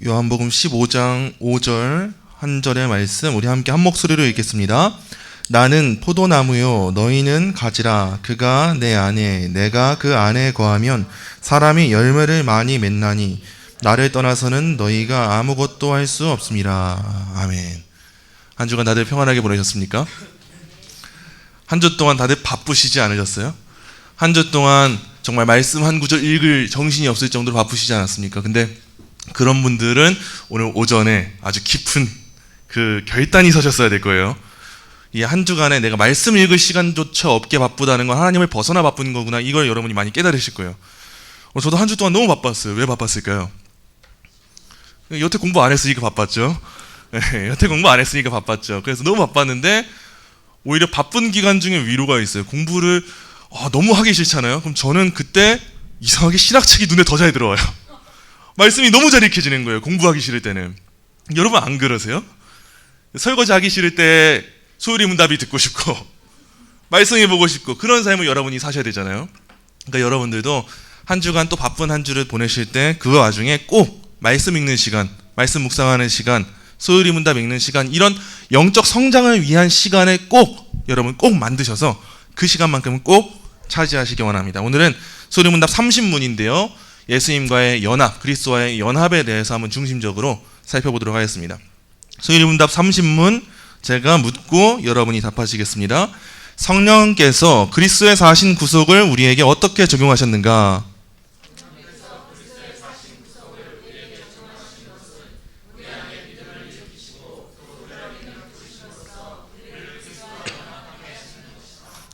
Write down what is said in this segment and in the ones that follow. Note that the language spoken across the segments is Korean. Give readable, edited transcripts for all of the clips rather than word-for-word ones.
요한복음 15장 5절 한 절의 말씀 우리 함께 한 목소리로 읽겠습니다. 나는 포도나무요 너희는 가지라. 그가 내 안에 내가 그 안에 거하면 사람이 열매를 많이 맺나니 나를 떠나서는 너희가 아무것도 할 수 없음이라. 아멘. 한 주간 다들 평안하게 보내셨습니까? 한 주 동안 다들 바쁘시지 않으셨어요? 한 주 동안 정말 말씀 한 구절 읽을 정신이 없을 정도로 바쁘시지 않았습니까? 근데 그런 분들은 오늘 오전에 아주 깊은 그 결단이 서셨어야 될 거예요. 이 한 주간에 내가 말씀 읽을 시간조차 없게 바쁘다는 건 하나님을 벗어나 바쁜 거구나. 이걸 여러분이 많이 깨달으실 거예요. 저도 한 주 동안 너무 바빴어요. 왜 바빴을까요? 여태 공부 안 했으니까 바빴죠. 여태 공부 안 했으니까 바빴죠. 그래서 너무 바빴는데 오히려 바쁜 기간 중에 위로가 있어요. 공부를 너무 하기 싫잖아요. 그럼 저는 그때 이상하게 신학책이 눈에 더 잘 들어와요. 말씀이 너무 잘 읽혀지는 거예요. 공부하기 싫을 때는. 여러분 안 그러세요? 설거지 하기 싫을 때 소율이 문답이 듣고 싶고 말씀해 보고 싶고 그런 삶을 여러분이 사셔야 되잖아요. 그러니까 여러분들도 한 주간 또 바쁜 한 주를 보내실 때 그 와중에 꼭 말씀 읽는 시간, 말씀 묵상하는 시간, 소율이 문답 읽는 시간, 이런 영적 성장을 위한 시간을 여러분 꼭 만드셔서 그 시간만큼은 꼭 차지하시기 원합니다. 오늘은 소율이 문답 30문인데요. 예수님과의 연합, 그리스도와의 연합에 대해서 한번 중심적으로 살펴보도록 하겠습니다. 소율이 문답 30문 제가 묻고 여러분이 답하시겠습니다. 성령께서 그리스도에서 하신 구속을 우리에게 어떻게 적용하셨는가?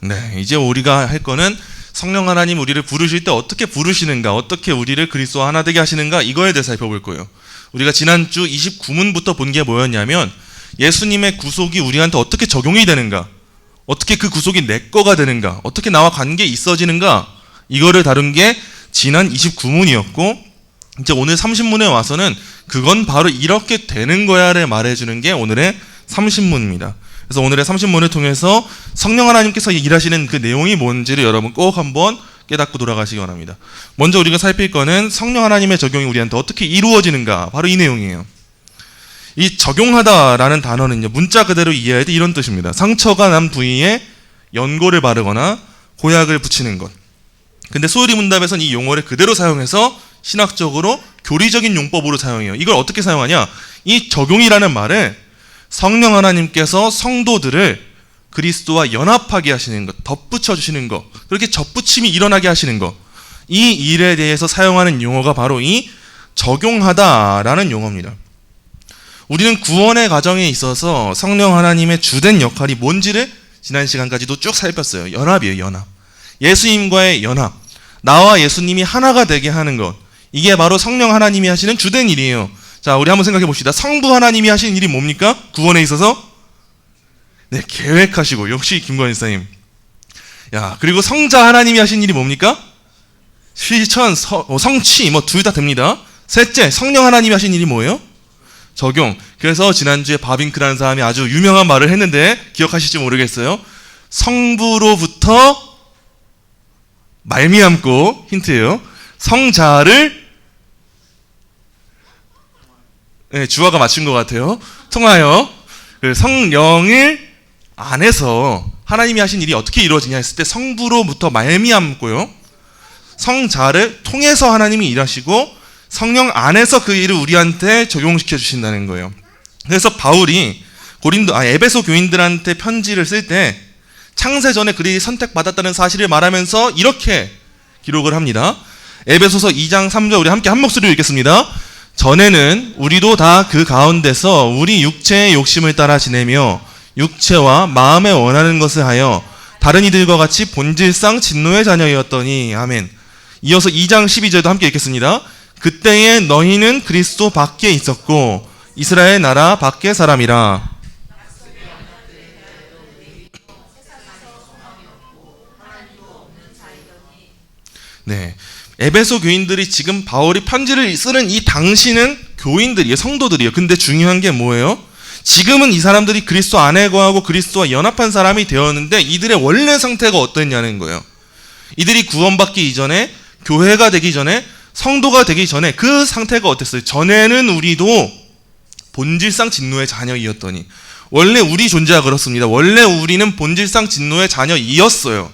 네, 이제 우리가 할 거는 성령 하나님 우리를 부르실 때 어떻게 부르시는가, 어떻게 우리를 그리스도와 하나 되게 하시는가, 이거에 대해서 살펴볼 거예요. 우리가 지난주 29문부터 본 게 뭐였냐면 예수님의 구속이 우리한테 어떻게 적용이 되는가, 어떻게 그 구속이 내 거가 되는가, 어떻게 나와 관계 있어지는가, 이거를 다룬 게 지난 29문이었고 이제 오늘 30문에 와서는 그건 바로 이렇게 되는 거야를 말해주는 게 오늘의 30문입니다. 그래서 오늘의 30문을 통해서 성령 하나님께서 일하시는 그 내용이 뭔지를 여러분 꼭 한번 깨닫고 돌아가시기 원합니다. 먼저 우리가 살필 거는 성령 하나님의 적용이 우리한테 어떻게 이루어지는가, 바로 이 내용이에요. 이 적용하다라는 단어는요, 문자 그대로 이해할 때 이런 뜻입니다. 상처가 난 부위에 연고를 바르거나 고약을 붙이는 것. 근데 소율이 문답에서는 이 용어를 그대로 사용해서 신학적으로 교리적인 용법으로 사용해요. 이걸 어떻게 사용하냐? 이 적용이라는 말을 성령 하나님께서 성도들을 그리스도와 연합하게 하시는 것, 덧붙여 주시는 것, 그렇게 접붙임이 일어나게 하시는 것, 이 일에 대해서 사용하는 용어가 바로 이 적용하다라는 용어입니다. 우리는 구원의 과정에 있어서 성령 하나님의 주된 역할이 뭔지를 지난 시간까지도 쭉 살폈어요. 연합이에요, 연합. 예수님과의 연합, 나와 예수님이 하나가 되게 하는 것, 이게 바로 성령 하나님이 하시는 주된 일이에요. 자, 우리 한번 생각해 봅시다. 성부 하나님이 하시는 일이 뭡니까? 구원에 있어서? 네, 계획하시고. 역시 김관일 사님. 그리고 성자 하나님이 하시는 일이 뭡니까? 실천, 성취, 둘 다 됩니다. 셋째, 성령 하나님이 하시는 일이 뭐예요? 적용. 그래서 지난주에 바빙크라는 사람이 아주 유명한 말을 했는데 기억하실지 모르겠어요. 성부로부터 말미암고, 힌트예요. 성자를 주어가 맞춘 것 같아요. 통하여 성령을 안에서 하나님이 하신 일이 어떻게 이루어지냐 했을 때 성부로부터 말미암고요, 성자를 통해서 하나님이 일하시고 성령 안에서 그 일을 우리한테 적용시켜 주신다는 거예요. 그래서 바울이 에베소 교인들한테 편지를 쓸 때 창세 전에 그들이 선택받았다는 사실을 말하면서 이렇게 기록을 합니다. 에베소서 2장 3절 우리 함께 한 목소리로 읽겠습니다. 전에는 우리도 다 그 가운데서 우리 육체의 욕심을 따라 지내며 육체와 마음에 원하는 것을 하여 다른 이들과 같이 본질상 진노의 자녀였더니. 아멘. 이어서 2장 12절도 함께 읽겠습니다. 그때에 너희는 그리스도 밖에 있었고 이스라엘 나라 밖의 사람이라. 네, 에베소 교인들이 지금 바울이 편지를 쓰는 이 당시는 교인들이에요, 성도들이에요. 근데 중요한 게 뭐예요? 지금은 이 사람들이 그리스도 안에 거하고 그리스도와 연합한 사람이 되었는데 이들의 원래 상태가 어땠냐는 거예요. 이들이 구원받기 이전에, 교회가 되기 전에 성도가 되기 전에 그 상태가 어땠어요? 전에는 우리도 본질상 진노의 자녀이었더니, 원래 우리 존재가 그렇습니다. 원래 우리는 본질상 진노의 자녀이었어요.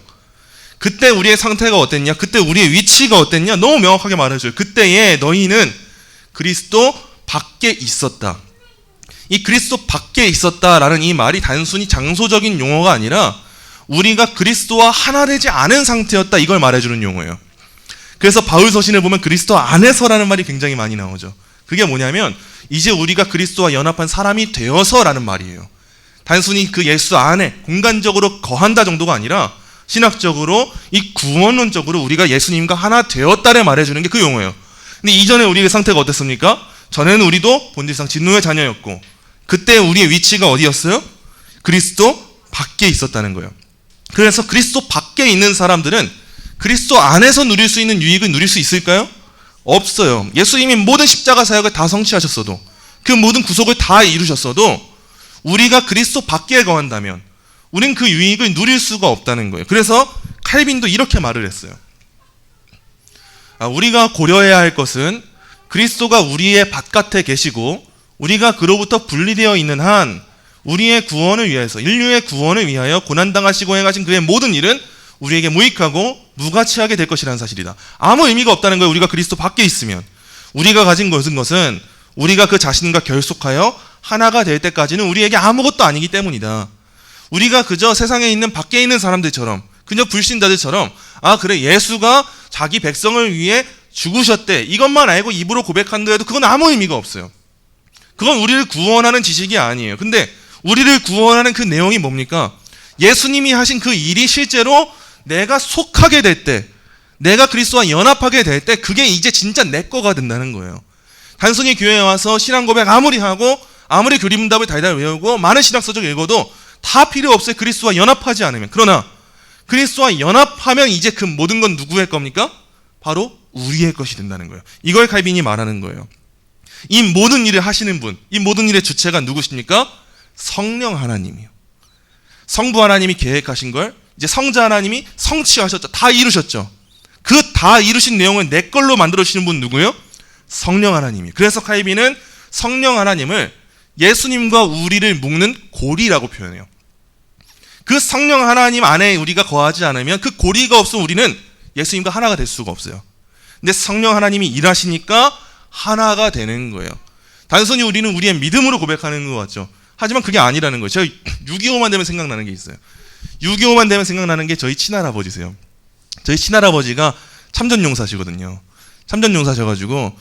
그때 우리의 상태가 어땠냐? 그때 우리의 위치가 어땠냐? 너무 명확하게 말해줘요. 그때에 너희는 그리스도 밖에 있었다. 이 그리스도 밖에 있었다라는 이 말이 단순히 장소적인 용어가 아니라 우리가 그리스도와 하나 되지 않은 상태였다, 이걸 말해주는 용어예요. 그래서 바울 서신을 보면 그리스도 안에서라는 말이 굉장히 많이 나오죠. 그게 뭐냐면 이제 우리가 그리스도와 연합한 사람이 되어서라는 말이에요. 단순히 그 예수 안에 공간적으로 거한다 정도가 아니라 신학적으로 이 구원론적으로 우리가 예수님과 하나 되었다를 말해주는 게 그 용어예요. 근데 이전에 우리의 상태가 어땠습니까? 전에는 우리도 본질상 진노의 자녀였고, 그때 우리의 위치가 어디였어요? 그리스도 밖에 있었다는 거예요. 그래서 그리스도 밖에 있는 사람들은 그리스도 안에서 누릴 수 있는 유익을 누릴 수 있을까요? 없어요. 예수님이 모든 십자가 사역을 다 성취하셨어도, 그 모든 구속을 다 이루셨어도 우리가 그리스도 밖에 거한다면 우린 그 유익을 누릴 수가 없다는 거예요. 그래서 칼빈도 이렇게 말을 했어요. 우리가 고려해야 할 것은 그리스도가 우리의 바깥에 계시고 우리가 그로부터 분리되어 있는 한 우리의 구원을 위해서, 인류의 구원을 위하여 고난당하시고 행하신 그의 모든 일은 우리에게 무익하고 무가치하게 될 것이라는 사실이다. 아무 의미가 없다는 거예요. 우리가 그리스도 밖에 있으면. 우리가 가진 것은 우리가 그 자신과 결속하여 하나가 될 때까지는 우리에게 아무것도 아니기 때문이다. 우리가 그저 세상에 있는 밖에 있는 사람들처럼, 그저 불신자들처럼, 그래, 예수가 자기 백성을 위해 죽으셨대, 이것만 알고 입으로 고백한다해도 그건 아무 의미가 없어요. 그건 우리를 구원하는 지식이 아니에요. 근데 우리를 구원하는 그 내용이 뭡니까? 예수님이 하신 그 일이 실제로 내가 속하게 될 때, 내가 그리스도와 연합하게 될 때 그게 이제 진짜 내 거가 된다는 거예요. 단순히 교회에 와서 신앙 고백 아무리 하고 아무리 교리문답을 달달 외우고 많은 신학서적 읽어도 다 필요 없어요. 그리스도와 연합하지 않으면. 그러나 그리스도와 연합하면 이제 그 모든 건 누구의 겁니까? 바로 우리의 것이 된다는 거예요. 이걸 칼빈이 말하는 거예요. 이 모든 일을 하시는 분, 이 모든 일의 주체가 누구십니까? 성령 하나님이요. 성부 하나님이 계획하신 걸 이제 성자 하나님이 성취하셨죠. 다 이루셨죠. 그 다 이루신 내용을 내 걸로 만들어주시는 분 누구예요? 성령 하나님이에요. 그래서 칼빈은 성령 하나님을 예수님과 우리를 묶는 고리라고 표현해요. 그 성령 하나님 안에 우리가 거하지 않으면, 그 고리가 없으면 우리는 예수님과 하나가 될 수가 없어요. 근데 성령 하나님이 일하시니까 하나가 되는 거예요. 단순히 우리는 우리의 믿음으로 고백하는 것 같죠. 하지만 그게 아니라는 거예요. 제가 6.25만 되면 생각나는 게 있어요. 6.25만 되면 생각나는 게 저희 친할아버지세요. 저희 친할아버지가 참전용사시거든요. 참전용사셔가지고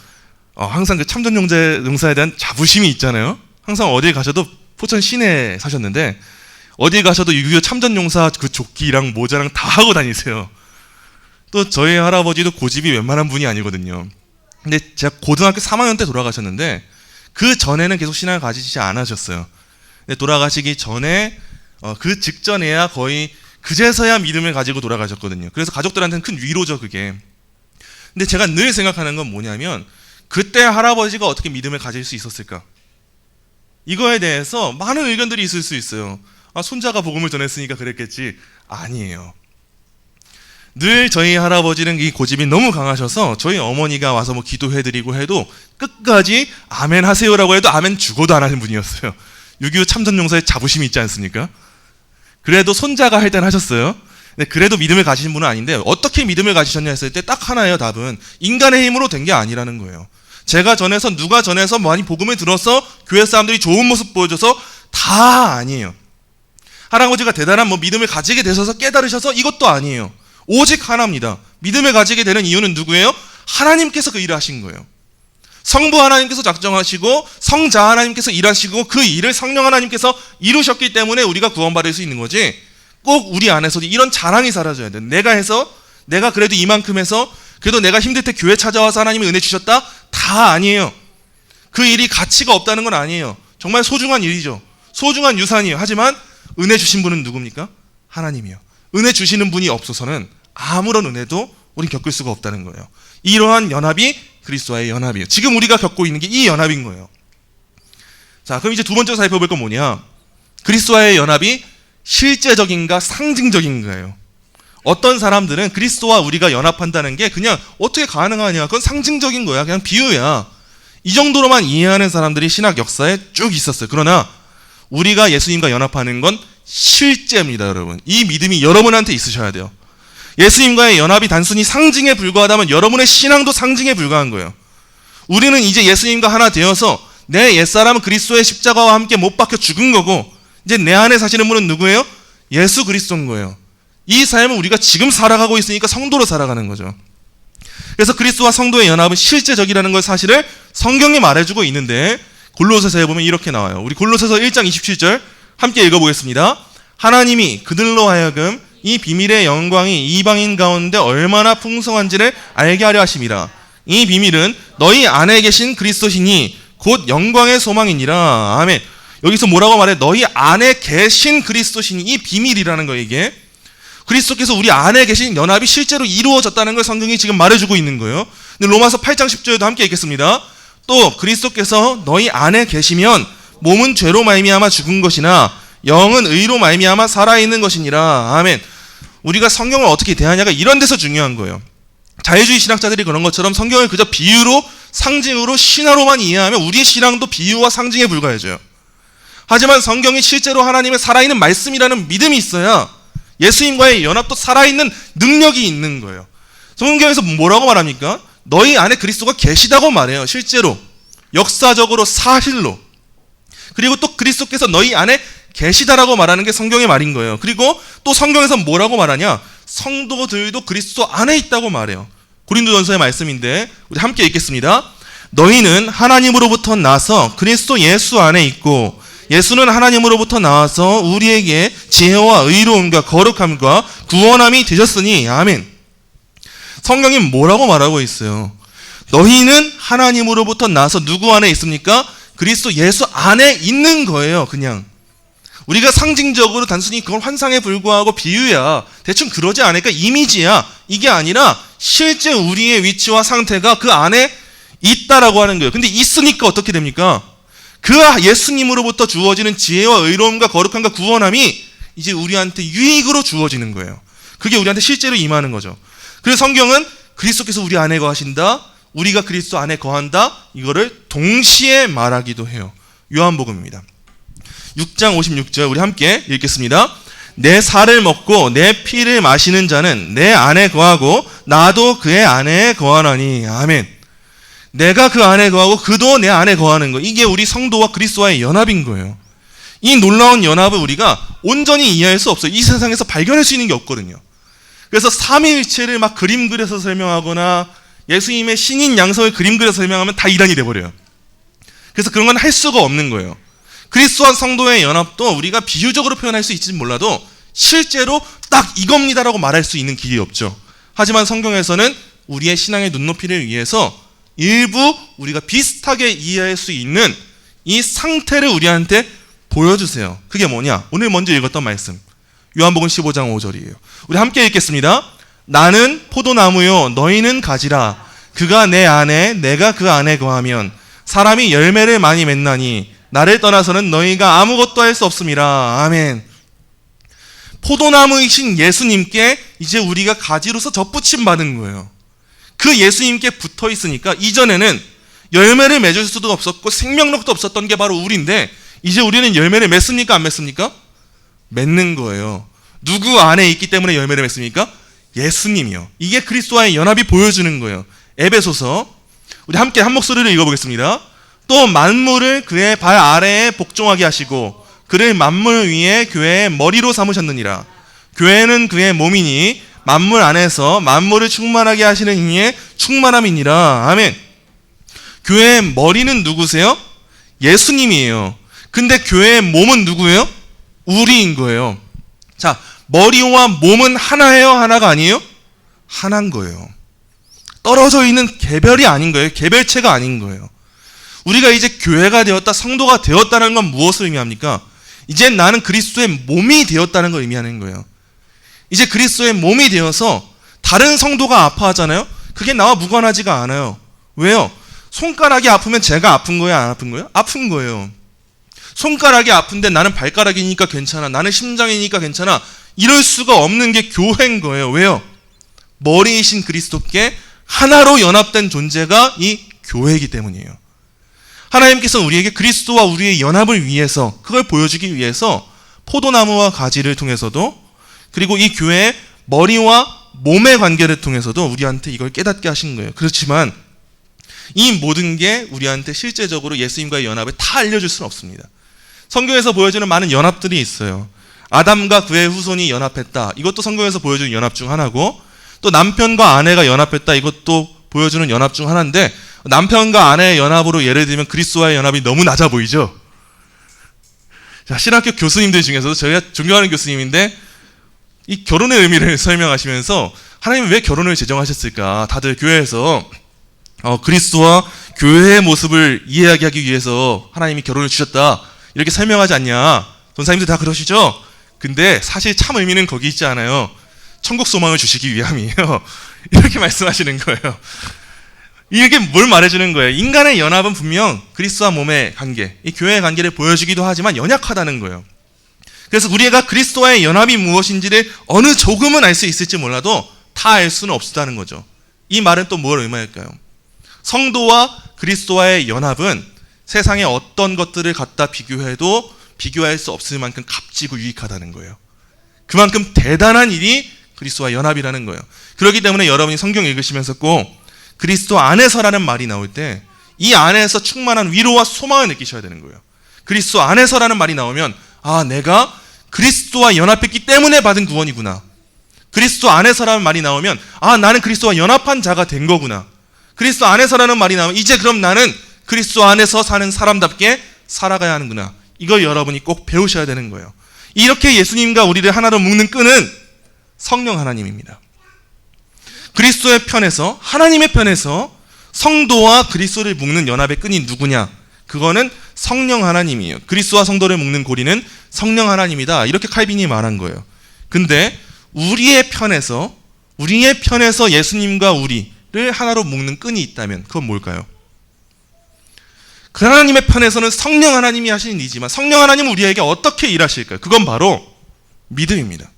항상 그 참전용사에 대한 자부심이 있잖아요. 항상 어딜 가셔도, 포천 시내에 사셨는데 어딜 가셔도 6.25 참전용사 그 조끼랑 모자랑 다 하고 다니세요. 또 저희 할아버지도 고집이 웬만한 분이 아니거든요. 근데 제가 고등학교 3학년 때 돌아가셨는데 그 전에는 계속 신앙을 가지지 않으셨어요. 근데 돌아가시기 전에 그 직전에야 거의 그제서야 믿음을 가지고 돌아가셨거든요. 그래서 가족들한테는 큰 위로죠, 그게. 근데 제가 늘 생각하는 건 뭐냐면, 그때 할아버지가 어떻게 믿음을 가질 수 있었을까? 이거에 대해서 많은 의견들이 있을 수 있어요. 손자가 복음을 전했으니까 그랬겠지. 아니에요. 늘 저희 할아버지는 이 고집이 너무 강하셔서 저희 어머니가 와서 뭐 기도해드리고 해도 끝까지 아멘 하세요라고 해도 아멘 죽어도 안 하는 분이었어요. 6.25 참전용사의 자부심이 있지 않습니까? 그래도 손자가 할 때는 하셨어요. 근데 그래도 믿음을 가지신 분은 아닌데, 어떻게 믿음을 가지셨냐 했을 때 딱 하나예요, 답은. 인간의 힘으로 된 게 아니라는 거예요. 제가 전해서, 누가 전해서 많이 복음을 들어서 교회 사람들이 좋은 모습 보여줘서 다 아니에요. 할아버지가 대단한 믿음을 가지게 되셔서 깨달으셔서 이것도 아니에요. 오직 하나입니다. 믿음을 가지게 되는 이유는 누구예요? 하나님께서 그 일을 하신 거예요. 성부 하나님께서 작정하시고 성자 하나님께서 일하시고 그 일을 성령 하나님께서 이루셨기 때문에 우리가 구원받을 수 있는 거지, 꼭 우리 안에서도 이런 자랑이 사라져야 돼. 내가 그래도 이만큼 해서, 그래도 내가 힘들 때 교회 찾아와서 하나님이 은혜 주셨다? 다 아니에요. 그 일이 가치가 없다는 건 아니에요. 정말 소중한 일이죠. 소중한 유산이에요. 하지만 은혜 주신 분은 누굽니까? 하나님이요. 은혜 주시는 분이 없어서는 아무런 은혜도 우린 겪을 수가 없다는 거예요. 이러한 연합이 그리스도와의 연합이에요. 지금 우리가 겪고 있는 게 이 연합인 거예요. 자, 그럼 이제 두 번째로 살펴볼 건 뭐냐? 그리스도와의 연합이 실제적인가 상징적인가예요. 어떤 사람들은 그리스도와 우리가 연합한다는 게 그냥 어떻게 가능하냐, 그건 상징적인 거야, 그냥 비유야, 이 정도로만 이해하는 사람들이 신학 역사에 쭉 있었어요. 그러나 우리가 예수님과 연합하는 건 실제입니다, 여러분. 이 믿음이 여러분한테 있으셔야 돼요. 예수님과의 연합이 단순히 상징에 불과하다면 여러분의 신앙도 상징에 불과한 거예요. 우리는 이제 예수님과 하나 되어서 내 옛사람은 그리스도의 십자가와 함께 못 박혀 죽은 거고, 이제 내 안에 사시는 분은 누구예요? 예수 그리스도인 거예요. 이 삶을 우리가 지금 살아가고 있으니까 성도로 살아가는 거죠. 그래서 그리스도와 성도의 연합은 실제적이라는 걸 사실을 성경이 말해주고 있는데, 골로새서에 보면 이렇게 나와요. 우리 골로새서 1장 27절 함께 읽어보겠습니다. 하나님이 그들로 하여금 이 비밀의 영광이 이방인 가운데 얼마나 풍성한지를 알게 하려 하심이라. 이 비밀은 너희 안에 계신 그리스도시니 곧 영광의 소망이니라. 아멘. 여기서 뭐라고 말해? 너희 안에 계신 그리스도시니, 이 비밀이라는 거예요. 이게 그리스도께서 우리 안에 계신 연합이 실제로 이루어졌다는 걸 성경이 지금 말해주고 있는 거예요. 근데 로마서 8장 10절에도 함께 읽겠습니다. 또 그리스도께서 너희 안에 계시면 몸은 죄로 말미암아 죽은 것이나 영은 의로 말미암아 살아있는 것이니라. 아멘. 우리가 성경을 어떻게 대하냐가 이런 데서 중요한 거예요. 자유주의 신학자들이 그런 것처럼 성경을 그저 비유로, 상징으로, 신화로만 이해하면 우리의 신앙도 비유와 상징에 불과해져요. 하지만 성경이 실제로 하나님의 살아있는 말씀이라는 믿음이 있어야 예수님과의 연합도 살아있는 능력이 있는 거예요. 성경에서 뭐라고 말합니까? 너희 안에 그리스도가 계시다고 말해요. 실제로, 역사적으로, 사실로. 그리고 또 그리스도께서 너희 안에 계시다라고 말하는 게 성경의 말인 거예요. 그리고 또 성경에서 뭐라고 말하냐? 성도들도 그리스도 안에 있다고 말해요. 고린도전서의 말씀인데 우리 함께 읽겠습니다. 너희는 하나님으로부터 나서 그리스도 예수 안에 있고, 예수는 하나님으로부터 나와서 우리에게 지혜와 의로움과 거룩함과 구원함이 되셨으니. 아멘. 성경이 뭐라고 말하고 있어요? 너희는 하나님으로부터 나서 누구 안에 있습니까? 그리스도 예수 안에 있는 거예요. 그냥 우리가 상징적으로 단순히 그건 환상에 불과하고 비유야, 대충 그러지 않을까, 이미지야, 이게 아니라 실제 우리의 위치와 상태가 그 안에 있다라고 하는 거예요. 근데 있으니까 어떻게 됩니까? 그 예수님으로부터 주어지는 지혜와 의로움과 거룩함과 구원함이 이제 우리한테 유익으로 주어지는 거예요. 그게 우리한테 실제로 임하는 거죠. 그래서 성경은 그리스도께서 우리 안에 거하신다, 우리가 그리스도 안에 거한다, 이거를 동시에 말하기도 해요. 요한복음입니다. 6장 56절 우리 함께 읽겠습니다. 내 살을 먹고 내 피를 마시는 자는 내 안에 거하고 나도 그의 안에 거하나니. 아멘. 내가 그 안에 거하고 그도 내 안에 거하는 거, 이게 우리 성도와 그리스도와의 연합인 거예요. 이 놀라운 연합을 우리가 온전히 이해할 수 없어요. 이 세상에서 발견할 수 있는 게 없거든요. 그래서 삼위일체를 막 그림 그려서 설명하거나 예수님의 신인 양성을 그림 그려서 설명하면 다 이단이 돼버려요. 그래서 그런 건 할 수가 없는 거예요. 그리스도와 성도의 연합도 우리가 비유적으로 표현할 수 있을지 몰라도 실제로 딱 이겁니다라고 말할 수 있는 길이 없죠. 하지만 성경에서는 우리의 신앙의 눈높이를 위해서 일부 우리가 비슷하게 이해할 수 있는 이 상태를 우리한테 보여주세요. 그게 뭐냐? 오늘 먼저 읽었던 말씀, 요한복음 15장 5절이에요. 우리 함께 읽겠습니다. 나는 포도나무요 너희는 가지라. 그가 내 안에 내가 그 안에 거하면 사람이 열매를 많이 맺나니 나를 떠나서는 너희가 아무것도 할 수 없음이라. 아멘. 포도나무이신 예수님께 이제 우리가 가지로서 접붙임 받은 거예요. 그 예수님께 붙어 있으니까 이전에는 열매를 맺을 수도 없었고 생명력도 없었던 게 바로 우리인데, 이제 우리는 열매를 맺습니까? 안 맺습니까? 맺는 거예요. 누구 안에 있기 때문에 열매를 맺습니까? 예수님이요. 이게 그리스도와의 연합이 보여주는 거예요. 에베소서 우리 함께 한 목소리를 읽어보겠습니다. 또 만물을 그의 발 아래에 복종하게 하시고 그를 만물 위에 교회의 머리로 삼으셨느니라. 교회는 그의 몸이니 만물 안에서 만물을 충만하게 하시는 이의 충만함이니라. 아멘. 교회의 머리는 누구세요? 예수님이에요. 근데 교회의 몸은 누구예요? 우리인 거예요. 자, 머리와 몸은 하나예요? 하나가 아니에요? 하나인 거예요. 떨어져 있는 개별이 아닌 거예요. 개별체가 아닌 거예요. 우리가 이제 교회가 되었다, 성도가 되었다는 건 무엇을 의미합니까? 이제 나는 그리스도의 몸이 되었다는 걸 의미하는 거예요. 이제 그리스도의 몸이 되어서 다른 성도가 아파하잖아요? 그게 나와 무관하지가 않아요. 왜요? 손가락이 아프면 제가 아픈 거예요? 안 아픈 거예요? 아픈 거예요. 손가락이 아픈데 나는 발가락이니까 괜찮아. 나는 심장이니까 괜찮아. 이럴 수가 없는 게 교회인 거예요. 왜요? 머리이신 그리스도께 하나로 연합된 존재가 이 교회이기 때문이에요. 하나님께서는 우리에게 그리스도와 우리의 연합을 위해서, 그걸 보여주기 위해서 포도나무와 가지를 통해서도, 그리고 이 교회의 머리와 몸의 관계를 통해서도 우리한테 이걸 깨닫게 하신 거예요. 그렇지만 이 모든 게 우리한테 실제적으로 예수님과의 연합을 다 알려줄 수는 없습니다. 성경에서 보여주는 많은 연합들이 있어요. 아담과 그의 후손이 연합했다. 이것도 성경에서 보여주는 연합 중 하나고, 또 남편과 아내가 연합했다. 이것도 보여주는 연합 중 하나인데, 남편과 아내의 연합으로 예를 들면 그리스도와의 연합이 너무 낮아 보이죠? 자, 신학교 교수님들 중에서도 저희가 존경하는 교수님인데 이 결혼의 의미를 설명하시면서 하나님은 왜 결혼을 제정하셨을까? 다들 교회에서 그리스도와 교회의 모습을 이해하게 하기 위해서 하나님이 결혼을 주셨다. 이렇게 설명하지 않냐? 전사님들 다 그러시죠? 근데 사실 참 의미는 거기 있지 않아요. 천국 소망을 주시기 위함이에요. 이렇게 말씀하시는 거예요. 이게 뭘 말해주는 거예요? 인간의 연합은 분명 그리스도와 몸의 관계, 이 교회의 관계를 보여주기도 하지만 연약하다는 거예요. 그래서 우리가 그리스도와의 연합이 무엇인지를 어느 조금은 알 수 있을지 몰라도 다 알 수는 없다는 거죠. 이 말은 또 뭘 의미할까요? 성도와 그리스도와의 연합은 세상의 어떤 것들을 갖다 비교해도 비교할 수 없을 만큼 값지고 유익하다는 거예요. 그만큼 대단한 일이 그리스도와 연합이라는 거예요. 그렇기 때문에 여러분이 성경 읽으시면서 꼭 그리스도 안에서라는 말이 나올 때 이 안에서 충만한 위로와 소망을 느끼셔야 되는 거예요. 그리스도 안에서라는 말이 나오면 내가 그리스도와 연합했기 때문에 받은 구원이구나. 그리스도 안에서라는 말이 나오면 나는 그리스도와 연합한 자가 된 거구나. 그리스도 안에서라는 말이 나오면 이제 그럼 나는 그리스도 안에서 사는 사람답게 살아가야 하는구나. 이걸 여러분이 꼭 배우셔야 되는 거예요. 이렇게 예수님과 우리를 하나로 묶는 끈은 성령 하나님입니다. 그리스도의 편에서, 하나님의 편에서 성도와 그리스도를 묶는 연합의 끈이 누구냐? 그거는 성령 하나님이에요. 그리스도와 성도를 묶는 고리는 성령 하나님이다. 이렇게 칼빈이 말한 거예요. 근데 우리의 편에서 예수님과 우리를 하나로 묶는 끈이 있다면 그건 뭘까요? 그 하나님의 편에서는 성령 하나님이 하시는 일이지만 성령 하나님은 우리에게 어떻게 일하실까요? 그건 바로 믿음입니다.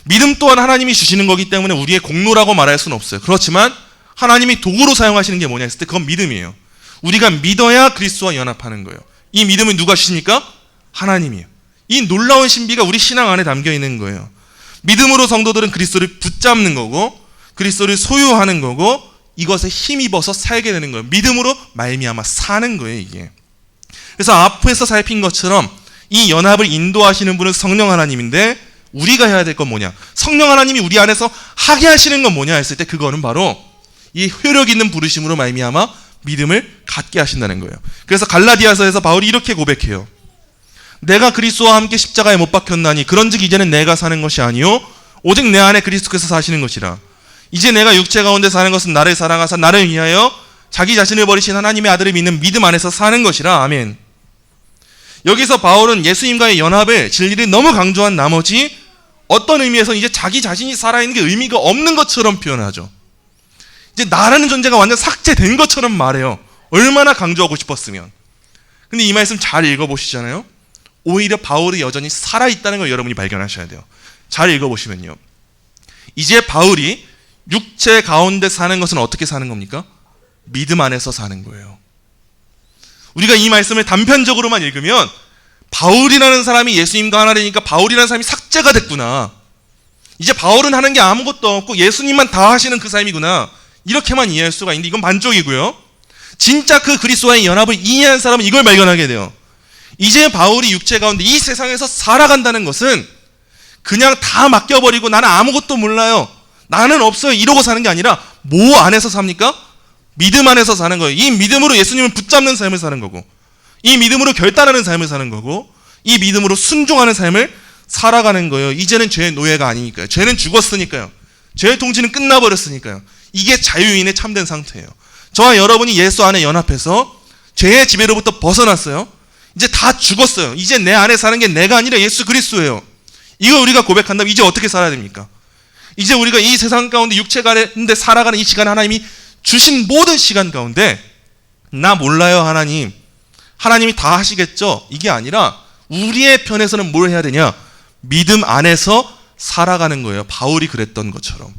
믿음 또한 하나님이 주시는 거기 때문에 우리의 공로라고 말할 수는 없어요. 그렇지만 하나님이 도구로 사용하시는 게 뭐냐 했을 때 그건 믿음이에요. 우리가 믿어야 그리스도와 연합하는 거예요. 이 믿음을 누가 주십니까? 하나님이에요. 이 놀라운 신비가 우리 신앙 안에 담겨 있는 거예요. 믿음으로 성도들은 그리스도를 붙잡는 거고 그리스도를 소유하는 거고 이것에 힘입어서 살게 되는 거예요. 믿음으로 말미암아 사는 거예요, 이게. 그래서 앞에서 살핀 것처럼 이 연합을 인도하시는 분은 성령 하나님인데 우리가 해야 될 건 뭐냐? 성령 하나님이 우리 안에서 하게 하시는 건 뭐냐 했을 때 그거는 바로 이 효력 있는 부르심으로 말미암아 믿음을 갖게 하신다는 거예요. 그래서 갈라디아서에서 바울이 이렇게 고백해요. 내가 그리스도와 함께 십자가에 못 박혔나니 그런즉 이제는 내가 사는 것이 아니요 오직 내 안에 그리스도께서 사시는 것이라. 이제 내가 육체 가운데 사는 것은 나를 사랑하사 나를 위하여 자기 자신을 버리신 하나님의 아들을 믿는 믿음 안에서 사는 것이라. 아멘. 여기서 바울은 예수님과의 연합의 진리를 너무 강조한 나머지 어떤 의미에서 이제 자기 자신이 살아있는 게 의미가 없는 것처럼 표현하죠. 이제 나라는 존재가 완전 삭제된 것처럼 말해요. 얼마나 강조하고 싶었으면. 근데 이 말씀 잘 읽어보시잖아요. 오히려 바울이 여전히 살아있다는 걸 여러분이 발견하셔야 돼요. 잘 읽어보시면요. 이제 바울이 육체 가운데 사는 것은 어떻게 사는 겁니까? 믿음 안에서 사는 거예요. 우리가 이 말씀을 단편적으로만 읽으면 바울이라는 사람이 예수님과 하나되니까 바울이라는 사람이 삭제가 됐구나. 이제 바울은 하는 게 아무것도 없고 예수님만 다 하시는 그 삶이구나. 이렇게만 이해할 수가 있는데 이건 반쪽이고요. 진짜 그 그리스도와의 연합을 이해한 사람은 이걸 발견하게 돼요. 이제 바울이 육체 가운데 이 세상에서 살아간다는 것은 그냥 다 맡겨버리고 나는 아무것도 몰라요. 나는 없어요. 이러고 사는 게 아니라 뭐 안에서 삽니까? 믿음 안에서 사는 거예요. 이 믿음으로 예수님을 붙잡는 삶을 사는 거고 이 믿음으로 결단하는 삶을 사는 거고 이 믿음으로 순종하는 삶을 살아가는 거예요. 이제는 죄의 노예가 아니니까요. 죄는 죽었으니까요. 죄의 통치는 끝나버렸으니까요. 이게 자유인의 참된 상태예요. 저와 여러분이 예수 안에 연합해서 죄의 지배로부터 벗어났어요. 이제 다 죽었어요. 이제 내 안에 사는 게 내가 아니라 예수 그리스도예요. 이거 우리가 고백한다면 이제 어떻게 살아야 됩니까? 이제 우리가 이 세상 가운데 육체 가운데 살아가는 이 시간 하나님이 주신 모든 시간 가운데 나 몰라요 하나님. 하나님이 다 하시겠죠? 이게 아니라 우리의 편에서는 뭘 해야 되냐? 믿음 안에서 살아가는 거예요. 바울이 그랬던 것처럼.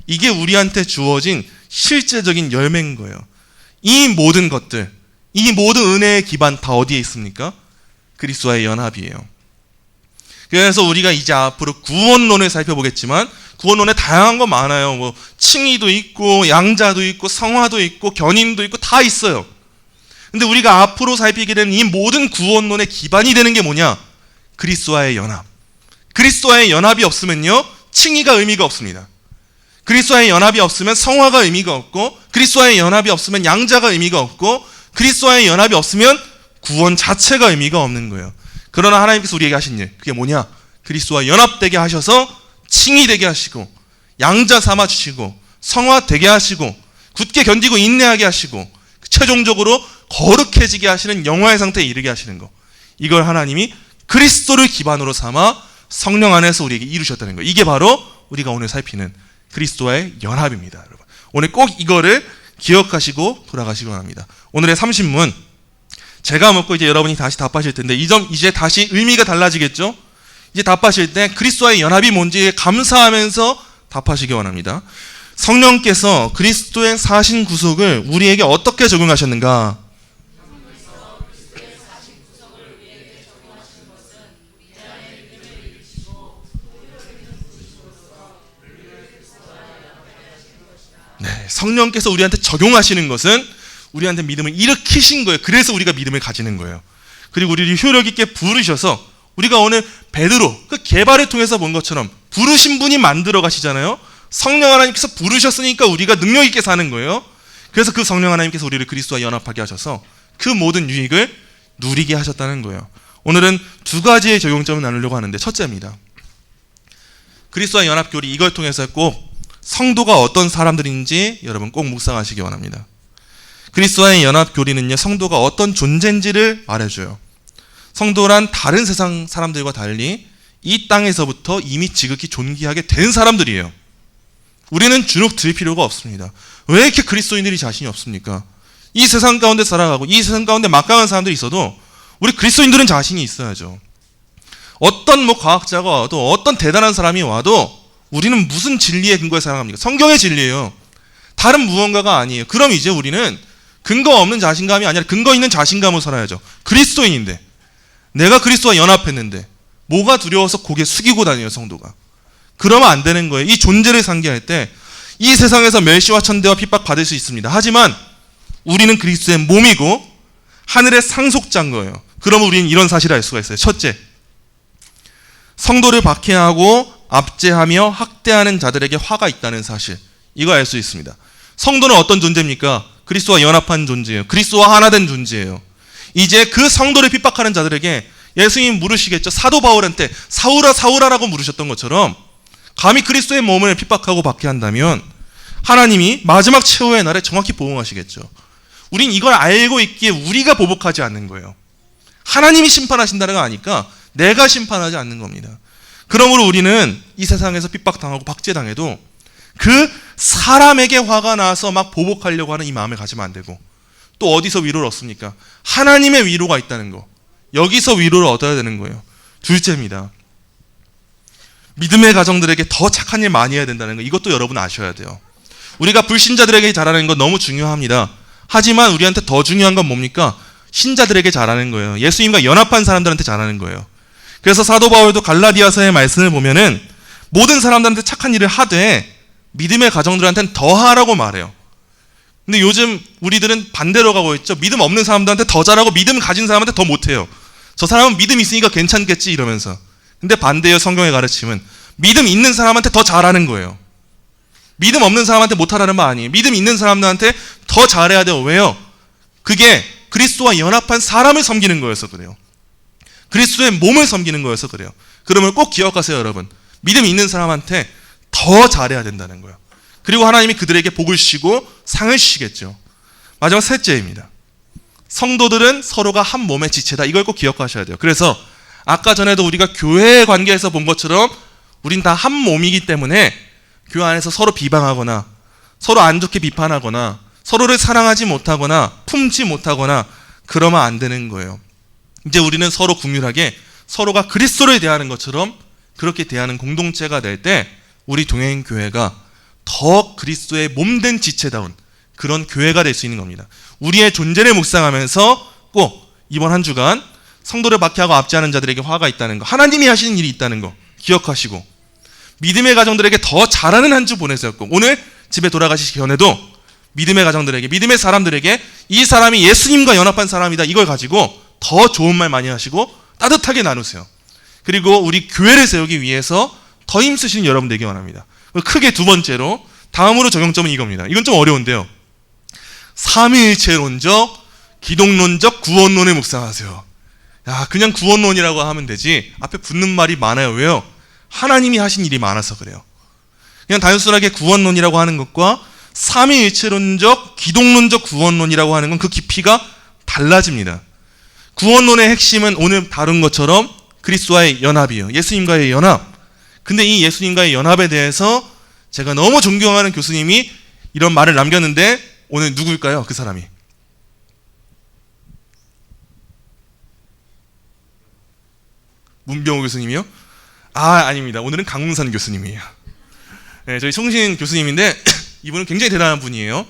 이게 우리한테 주어진 실제적인 열매인 거예요. 이 모든 것들, 이 모든 은혜의 기반 다 어디에 있습니까? 그리스도와의 연합이에요. 그래서 우리가 이제 앞으로 구원론을 살펴보겠지만 구원론에 다양한 거 많아요. 뭐 칭의도 있고 양자도 있고 성화도 있고 견인도 있고 다 있어요. 근데 우리가 앞으로 살피게 되는 이 모든 구원론의 기반이 되는 게 뭐냐? 그리스도와의 연합. 그리스도와의 연합이 없으면요, 칭의가 의미가 없습니다. 그리스도와의 연합이 없으면 성화가 의미가 없고, 그리스도와의 연합이 없으면 양자가 의미가 없고, 그리스도와의 연합이 없으면 구원 자체가 의미가 없는 거예요. 그러나 하나님께서 우리에게 하신 일, 그게 뭐냐? 그리스도와 연합되게 하셔서 칭의되게 하시고, 양자 삼아 주시고, 성화되게 하시고, 굳게 견디고 인내하게 하시고, 최종적으로 거룩해지게 하시는 영화의 상태에 이르게 하시는 거. 이걸 하나님이 그리스도를 기반으로 삼아 성령 안에서 우리에게 이루셨다는 거예요. 이게 바로 우리가 오늘 살피는 그리스도와의 연합입니다. 여러분, 오늘 꼭 이거를 기억하시고 돌아가시기 바랍니다. 오늘의 30문 제가 묻고 이제 여러분이 다시 답하실 텐데, 이 점 이제 다시 의미가 달라지겠죠? 이제 답하실 때 그리스도와의 연합이 뭔지 감사하면서 답하시기 원합니다. 성령께서 그리스도의 사신 구속을 우리에게 어떻게 적용하셨는가? 네, 성령께서 우리한테 적용하시는 것은 우리한테 믿음을 일으키신 거예요. 그래서 우리가 믿음을 가지는 거예요. 그리고 우리를 효력 있게 부르셔서, 우리가 오늘 베드로 그 개발을 통해서 본 것처럼 부르신 분이 만들어 가시잖아요. 성령 하나님께서 부르셨으니까 우리가 능력 있게 사는 거예요. 그래서 그 성령 하나님께서 우리를 그리스도와 연합하게 하셔서 그 모든 유익을 누리게 하셨다는 거예요. 오늘은 두 가지의 적용점을 나누려고 하는데, 첫째입니다. 그리스도와 연합 교리, 이걸 통해서 꼭 성도가 어떤 사람들인지 여러분 꼭 묵상하시기 원합니다. 그리스도와의 연합 교리는요, 성도가 어떤 존재인지를 말해줘요. 성도란 다른 세상 사람들과 달리 이 땅에서부터 이미 지극히 존귀하게 된 사람들이에요. 우리는 주눅 들 필요가 없습니다. 왜 이렇게 그리스도인들이 자신이 없습니까? 이 세상 가운데 살아가고 이 세상 가운데 막강한 사람들이 있어도 우리 그리스도인들은 자신이 있어야죠. 어떤 과학자가 와도, 어떤 대단한 사람이 와도 우리는 무슨 진리의 근거에 살아갑니까? 성경의 진리예요. 다른 무언가가 아니에요. 그럼 이제 우리는 근거 없는 자신감이 아니라 근거 있는 자신감으로 살아야죠. 그리스도인인데, 내가 그리스도와 연합했는데 뭐가 두려워서 고개 숙이고 다녀요, 성도가. 그러면 안 되는 거예요. 이 존재를 상기할 때 이 세상에서 멸시와 천대와 핍박받을 수 있습니다. 하지만 우리는 그리스도의 몸이고 하늘의 상속자인 거예요. 그러면 우리는 이런 사실을 알 수가 있어요. 첫째, 성도를 박해하고 압제하며 학대하는 자들에게 화가 있다는 사실, 이거 알 수 있습니다. 성도는 어떤 존재입니까? 그리스도와 연합한 존재예요. 그리스도와 하나 된 존재예요. 이제 그 성도를 핍박하는 자들에게 예수님 물으시겠죠. 사도 바울한테 사울아 사울아라고 물으셨던 것처럼 감히 그리스도의 몸을 핍박하고 박해한다면 하나님이 마지막 최후의 날에 정확히 보응하시겠죠. 우린 이걸 알고 있기에 우리가 보복하지 않는 거예요. 하나님이 심판하신다는 거 아니까 내가 심판하지 않는 겁니다. 그러므로 우리는 이 세상에서 핍박당하고 박제당해도 그 사람에게 화가 나서 막 보복하려고 하는 이 마음을 가지면 안 되고, 또 어디서 위로를 얻습니까? 하나님의 위로가 있다는 거, 여기서 위로를 얻어야 되는 거예요. 둘째입니다. 믿음의 가정들에게 더 착한 일 많이 해야 된다는 거, 이것도 여러분 아셔야 돼요. 우리가 불신자들에게 잘하는 건 너무 중요합니다. 하지만 우리한테 더 중요한 건 뭡니까? 신자들에게 잘하는 거예요. 예수님과 연합한 사람들한테 잘하는 거예요. 그래서 사도 바울도 갈라디아서의 말씀을 보면은 모든 사람들한테 착한 일을 하되 믿음의 가정들한테는 더 하라고 말해요. 근데 요즘 우리들은 반대로 가고 있죠. 믿음 없는 사람들한테 더 잘하고 믿음 가진 사람한테 더 못해요. 저 사람은 믿음 있으니까 괜찮겠지 이러면서. 근데 반대예요. 성경의 가르침은 믿음 있는 사람한테 더 잘하는 거예요. 믿음 없는 사람한테 못하라는 말 아니에요. 믿음 있는 사람들한테 더 잘해야 돼요. 왜요? 그게 그리스도와 연합한 사람을 섬기는 거여서 그래요. 그리스도의 몸을 섬기는 거여서 그래요. 그러면 꼭 기억하세요, 여러분. 믿음 있는 사람한테 더 잘해야 된다는 거예요. 그리고 하나님이 그들에게 복을 주시고 상을 주시겠죠. 마지막 셋째입니다. 성도들은 서로가 한 몸의 지체다. 이걸 꼭 기억하셔야 돼요. 그래서 아까 전에도 우리가 교회의 관계에서 본 것처럼 우린 다 한 몸이기 때문에 교회 안에서 서로 비방하거나 서로 안 좋게 비판하거나 서로를 사랑하지 못하거나 품지 못하거나 그러면 안 되는 거예요. 이제 우리는 서로 긍휼하게 서로가 그리스도를 대하는 것처럼 그렇게 대하는 공동체가 될 때 우리 동행교회가 더 그리스도의 몸된 지체다운 그런 교회가 될 수 있는 겁니다. 우리의 존재를 묵상하면서 꼭 이번 한 주간 성도를 박해하고 압제하는 자들에게 화가 있다는 거, 하나님이 하시는 일이 있다는 거 기억하시고 믿음의 가정들에게 더 잘하는 한 주 보내세요. 오늘 집에 돌아가시기 전에도 믿음의 가정들에게, 믿음의 사람들에게 이 사람이 예수님과 연합한 사람이다, 이걸 가지고 더 좋은 말 많이 하시고 따뜻하게 나누세요. 그리고 우리 교회를 세우기 위해서 더 힘쓰시는 여러분 되기 원합니다. 크게 두 번째로, 다음으로 적용점은 이겁니다. 이건 좀 어려운데요. 삼위일체론적, 기독론적 구원론을 묵상하세요. 야, 그냥 구원론이라고 하면 되지 앞에 붙는 말이 많아요. 왜요? 하나님이 하신 일이 많아서 그래요. 그냥 단순하게 구원론이라고 하는 것과 삼위일체론적, 기독론적 구원론이라고 하는 건 그 깊이가 달라집니다. 구원론의 핵심은 오늘 다룬 것처럼 그리스도와의 연합이에요. 예수님과의 연합. 근데 이 예수님과의 연합에 대해서 제가 너무 존경하는 교수님이 이런 말을 남겼는데 오늘 누구일까요? 그 사람이. 문병호 교수님이요? 아닙니다. 오늘은 강문산 교수님이에요. 네, 저희 송신 교수님인데 이분은 굉장히 대단한 분이에요.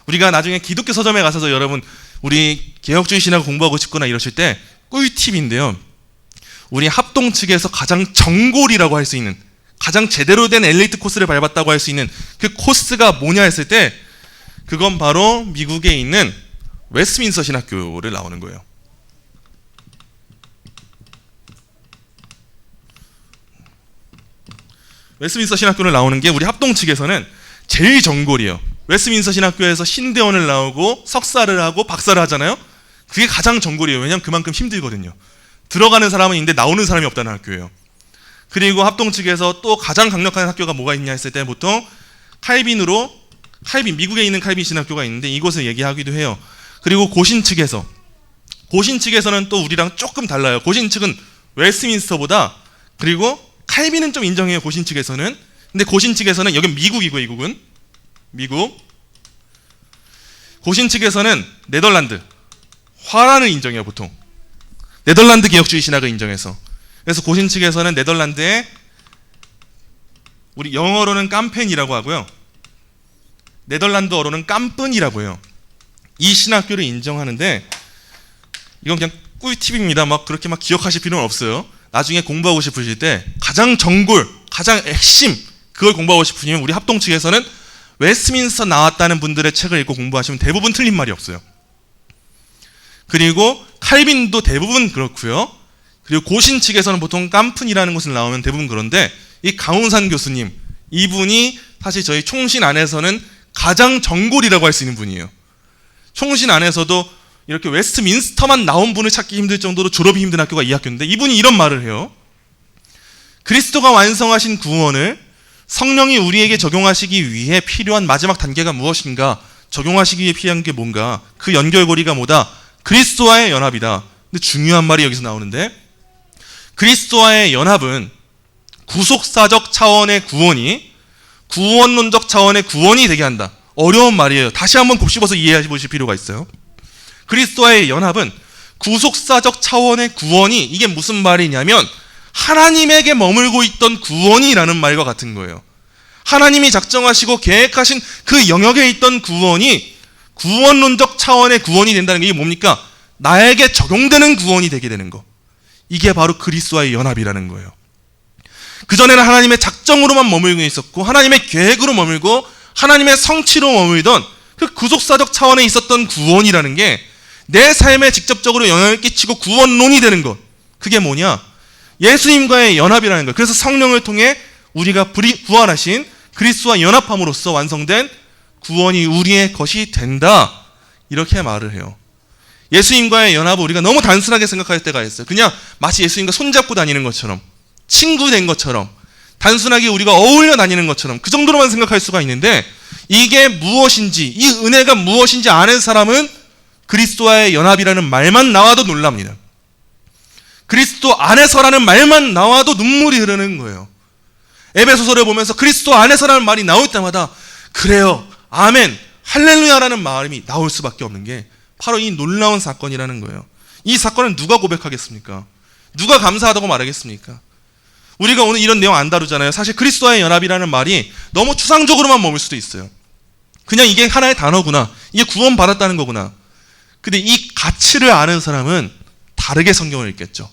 우리가 나중에 기독교 서점에 가셔서 여러분 우리 개혁주의 신학을 공부하고 싶거나 이러실 때 꿀팁인데요. 우리 합동 측에서 가장 정골이라고 할 수 있는, 가장 제대로 된 엘리트 코스를 밟았다고 할 수 있는 그 코스가 뭐냐 했을 때 그건 바로 미국에 있는 웨스트민스터 신학교를 나오는 거예요. 웨스트민스터 신학교를 나오는 게 우리 합동 측에서는 제일 정골이에요. 웨스트민스터 신학교에서 신대원을 나오고 석사를 하고 박사를 하잖아요. 그게 가장 정골이에요. 왜냐하면 그만큼 힘들거든요. 들어가는 사람은 있는데 나오는 사람이 없다는 학교예요. 그리고 합동 측에서 또 가장 강력한 학교가 뭐가 있냐 했을 때 보통 칼빈, 미국에 있는 칼빈 신학교가 있는데 이곳을 얘기하기도 해요. 그리고 고신 측에서는 또 우리랑 조금 달라요. 고신 측은 웨스트민스터보다, 그리고 칼빈은 좀 인정해요. 고신 측에서는. 근데 고신 측에서는, 여긴 미국이고 이국은 미국. 고신 측에서는 네덜란드 화란을 인정해요. 보통 네덜란드 개혁주의 신학을 인정해서. 그래서 고신 측에서는 네덜란드에 우리 영어로는 깜펜이라고 하고요, 네덜란드어로는 깜쁜이라고 해요. 이 신학교를 인정하는데 이건 그냥 꿀팁입니다. 막 그렇게 막 기억하실 필요는 없어요. 나중에 공부하고 싶으실 때 가장 정골, 가장 핵심 그걸 공부하고 싶으시면 우리 합동 측에서는 웨스트민스터 나왔다는 분들의 책을 읽고 공부하시면 대부분 틀린 말이 없어요. 그리고 칼빈도 대부분 그렇고요. 그리고 고신 측에서는 보통 깜푼이라는 곳을 나오면 대부분 그런데 이 강훈산 교수님, 이분이 사실 저희 총신 안에서는 가장 정골이라고 할 수 있는 분이에요. 총신 안에서도 이렇게 웨스트민스터만 나온 분을 찾기 힘들 정도로 졸업이 힘든 학교가 이 학교인데 이분이 이런 말을 해요. 그리스도가 완성하신 구원을 성령이 우리에게 적용하시기 위해 필요한 마지막 단계가 무엇인가, 적용하시기 위해 필요한 게 뭔가, 그 연결고리가 뭐다? 그리스도와의 연합이다. 근데 중요한 말이 여기서 나오는데, 그리스도와의 연합은 구속사적 차원의 구원이 구원론적 차원의 구원이 되게 한다. 어려운 말이에요. 다시 한번 곱씹어서 이해해 보실 필요가 있어요. 그리스도와의 연합은 구속사적 차원의 구원이, 이게 무슨 말이냐면 하나님에게 머물고 있던 구원이라는 말과 같은 거예요. 하나님이 작정하시고 계획하신 그 영역에 있던 구원이 구원론적 차원의 구원이 된다는 게 이게 뭡니까? 나에게 적용되는 구원이 되게 되는 거. 이게 바로 그리스도와의 연합이라는 거예요. 그전에는 하나님의 작정으로만 머물고 있었고 하나님의 계획으로 머물고 하나님의 성취로 머물던 그 구속사적 차원에 있었던 구원이라는 게 내 삶에 직접적으로 영향을 끼치고 구원론이 되는 것. 그게 뭐냐? 예수님과의 연합이라는 거예요. 그래서 성령을 통해 우리가 부활하신 그리스도와 연합함으로써 완성된 구원이 우리의 것이 된다. 이렇게 말을 해요. 예수님과의 연합을 우리가 너무 단순하게 생각할 때가 있어요. 그냥 마치 예수님과 손잡고 다니는 것처럼, 친구 된 것처럼, 단순하게 우리가 어울려 다니는 것처럼 그 정도로만 생각할 수가 있는데, 이게 무엇인지, 이 은혜가 무엇인지 아는 사람은 그리스도와의 연합이라는 말만 나와도 놀랍니다. 그리스도 안에서라는 말만 나와도 눈물이 흐르는 거예요. 에베소서를 보면서 그리스도 안에서라는 말이 나올 때마다 그래요, 아멘, 할렐루야라는 마음이 나올 수밖에 없는 게 바로 이 놀라운 사건이라는 거예요. 이 사건은 누가 고백하겠습니까? 누가 감사하다고 말하겠습니까? 우리가 오늘 이런 내용 안 다루잖아요. 사실 그리스도와의 연합이라는 말이 너무 추상적으로만 머물 수도 있어요. 그냥 이게 하나의 단어구나. 이게 구원받았다는 거구나. 근데 이 가치를 아는 사람은 다르게 성경을 읽겠죠.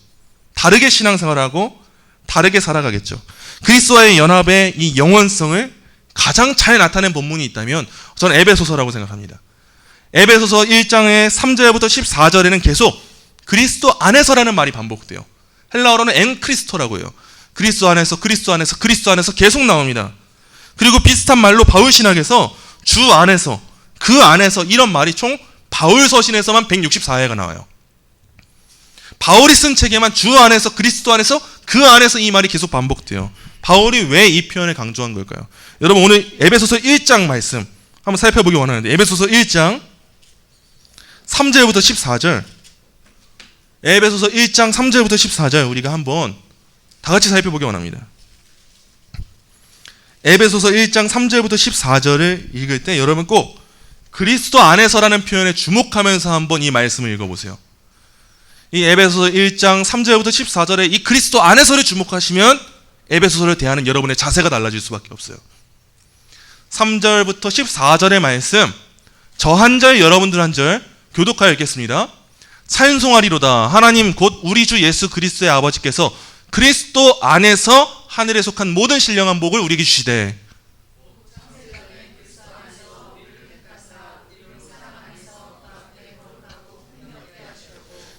다르게 신앙생활하고 다르게 살아가겠죠. 그리스도와의 연합의 이 영원성을 가장 잘 나타낸 본문이 있다면 저는 에베소서라고 생각합니다. 에베소서 1장의 3절부터 14절에는 계속 그리스도 안에서라는 말이 반복돼요. 헬라어로는 엔 크리스토라고 해요. 그리스도 안에서 그리스도 안에서 그리스도 안에서 계속 나옵니다. 그리고 비슷한 말로 바울 신학에서 주 안에서 그 안에서 이런 말이 총 바울 서신에서만 164회가 나와요. 바울이 쓴 책에만 주 안에서 그리스도 안에서 그 안에서 이 말이 계속 반복돼요. 바울이 왜 이 표현을 강조한 걸까요? 여러분 오늘 에베소서 1장 말씀 한번 살펴보기 원하는데 에베소서 1장 3절부터 14절 에베소서 1장 3절부터 14절 우리가 한번 다 같이 살펴보기 원합니다. 에베소서 1장 3절부터 14절을 읽을 때 여러분 꼭 그리스도 안에서라는 표현에 주목하면서 한번 이 말씀을 읽어보세요. 이 에베소서 1장 3절부터 14절에 이 그리스도 안에서를 주목하시면 에베소서를 대하는 여러분의 자세가 달라질 수밖에 없어요. 3절부터 14절의 말씀 저 한 절 여러분들 한 절 교독하여 읽겠습니다. 찬송하리로다 하나님 곧 우리 주 예수 그리스도의 아버지께서 그리스도 안에서 하늘에 속한 모든 신령한 복을 우리에게 주시되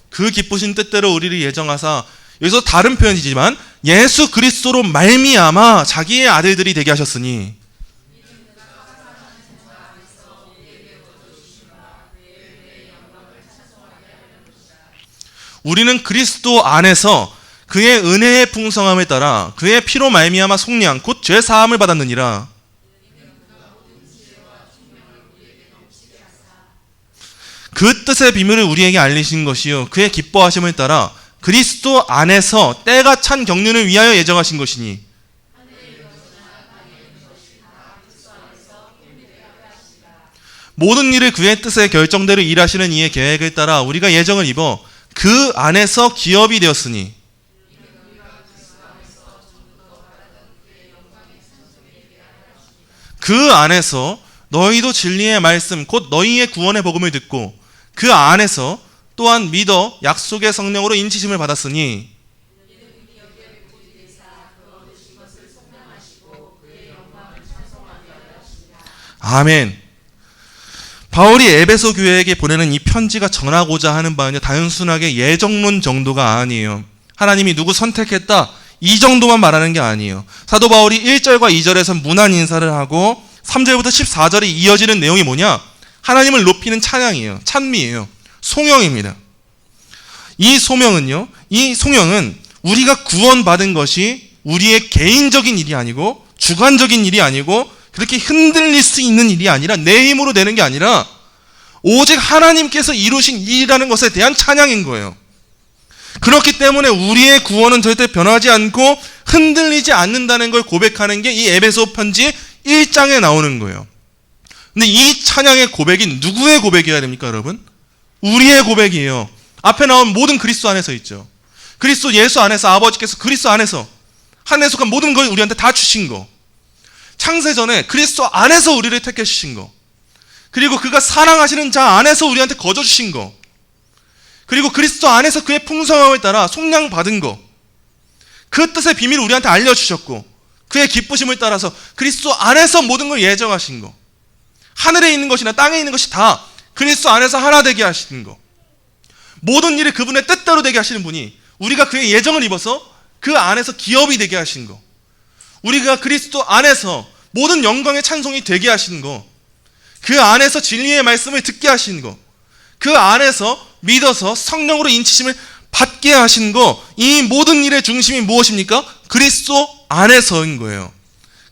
그 기쁘신 뜻대로 우리를 예정하사 여기서 다른 표현이지만 예수 그리스도로 말미암아 자기의 아들들이 되게 하셨으니 우리는 그리스도 안에서 그의 은혜의 풍성함에 따라 그의 피로 말미암아 속량 곧 죄 사함을 받았느니라. 그 뜻의 비밀을 우리에게 알리신 것이요 그의 기뻐하심을 따라 그리스도 안에서 때가 찬 경륜을 위하여 예정하신 것이니 모든 일을 그의 뜻의 결정대로 일하시는 이의 계획을 따라 우리가 예정을 입어 그 안에서 기업이 되었으니 그 안에서 너희도 진리의 말씀 곧 너희의 구원의 복음을 듣고 그 안에서 또한 믿어 약속의 성령으로 인치심을 받았으니 아멘. 바울이 에베소 교회에게 보내는 이 편지가 전하고자 하는 바는요 단순하게 예정론 정도가 아니에요. 하나님이 누구 선택했다 이 정도만 말하는 게 아니에요. 사도 바울이 1절과 2절에서 문안 인사를 하고 3절부터 14절에 이어지는 내용이 뭐냐? 하나님을 높이는 찬양이에요. 찬미예요. 송영입니다. 이 송영은 우리가 구원받은 것이 우리의 개인적인 일이 아니고 주관적인 일이 아니고 그렇게 흔들릴 수 있는 일이 아니라 내 힘으로 되는 게 아니라 오직 하나님께서 이루신 일이라는 것에 대한 찬양인 거예요. 그렇기 때문에 우리의 구원은 절대 변하지 않고 흔들리지 않는다는 걸 고백하는 게 이 에베소 편지 1장에 나오는 거예요. 근데 이 찬양의 고백이 누구의 고백이어야 됩니까, 여러분? 우리의 고백이에요. 앞에 나온 모든 그리스도 안에서 있죠. 그리스도 예수 안에서 아버지께서 그리스도 안에서 하늘에 속한 모든 걸 우리한테 다 주신 거. 창세전에 그리스도 안에서 우리를 택해 주신 거. 그리고 그가 사랑하시는 자 안에서 우리한테 거저 주신 거. 그리고 그리스도 안에서 그의 풍성함을 따라 속량 받은 거. 그 뜻의 비밀을 우리한테 알려주셨고 그의 기쁘심을 따라서 그리스도 안에서 모든 걸 예정하신 거. 하늘에 있는 것이나 땅에 있는 것이 다 그리스도 안에서 하나 되게 하시는 거. 모든 일을 그분의 뜻대로 되게 하시는 분이 우리가 그의 예정을 입어서 그 안에서 기업이 되게 하신 거. 우리가 그리스도 안에서 모든 영광의 찬송이 되게 하시는 거. 그 안에서 진리의 말씀을 듣게 하시는 거. 그 안에서 믿어서 성령으로 인치심을 받게 하신 거. 이 모든 일의 중심이 무엇입니까? 그리스도 안에서인 거예요.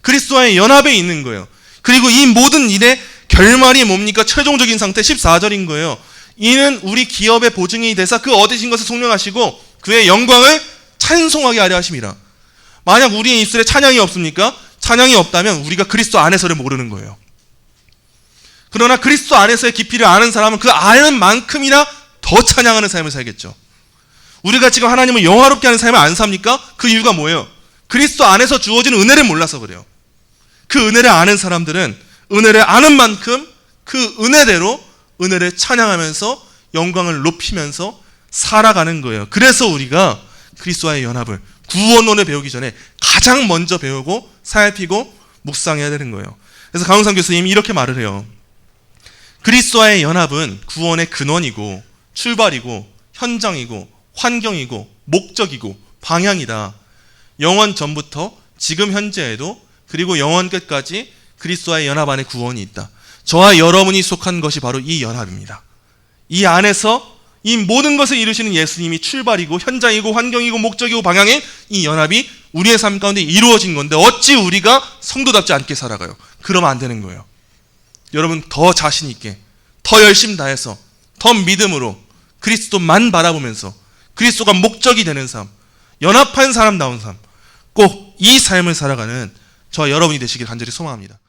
그리스도와의 연합에 있는 거예요. 그리고 이 모든 일의 결말이 뭡니까? 최종적인 상태 14절인 거예요. 이는 우리 기업의 보증이 되사 그 얻으신 것을 속량하시고 그의 영광을 찬송하게 하려 하심이라. 만약 우리의 입술에 찬양이 없습니까? 찬양이 없다면 우리가 그리스도 안에서를 모르는 거예요. 그러나 그리스도 안에서의 깊이를 아는 사람은 그 아는 만큼이나 더 찬양하는 삶을 살겠죠. 우리가 지금 하나님을 영화롭게 하는 삶을 안 삽니까? 그 이유가 뭐예요? 그리스도 안에서 주어진 은혜를 몰라서 그래요. 그 은혜를 아는 사람들은 은혜를 아는 만큼 그 은혜대로 은혜를 찬양하면서 영광을 높이면서 살아가는 거예요. 그래서 우리가 그리스도와의 연합을 구원론을 배우기 전에 가장 먼저 배우고 살피고 묵상해야 되는 거예요. 그래서 강훈상 교수님이 이렇게 말을 해요. 그리스도와의 연합은 구원의 근원이고 출발이고 현장이고 환경이고 목적이고 방향이다. 영원 전부터 지금 현재에도 그리고 영원 끝까지 그리스도와의 연합 안에 구원이 있다. 저와 여러분이 속한 것이 바로 이 연합입니다. 이 안에서 이 모든 것을 이루시는 예수님이 출발이고 현장이고 환경이고 목적이고 방향인 이 연합이 우리의 삶 가운데 이루어진 건데 어찌 우리가 성도답지 않게 살아가요? 그러면 안 되는 거예요. 여러분 더 자신 있게 더 열심 다해서 더 믿음으로 그리스도만 바라보면서 그리스도가 목적이 되는 삶, 연합한 사람다운 삶, 꼭 이 삶을 살아가는 저와 여러분이 되시길 간절히 소망합니다.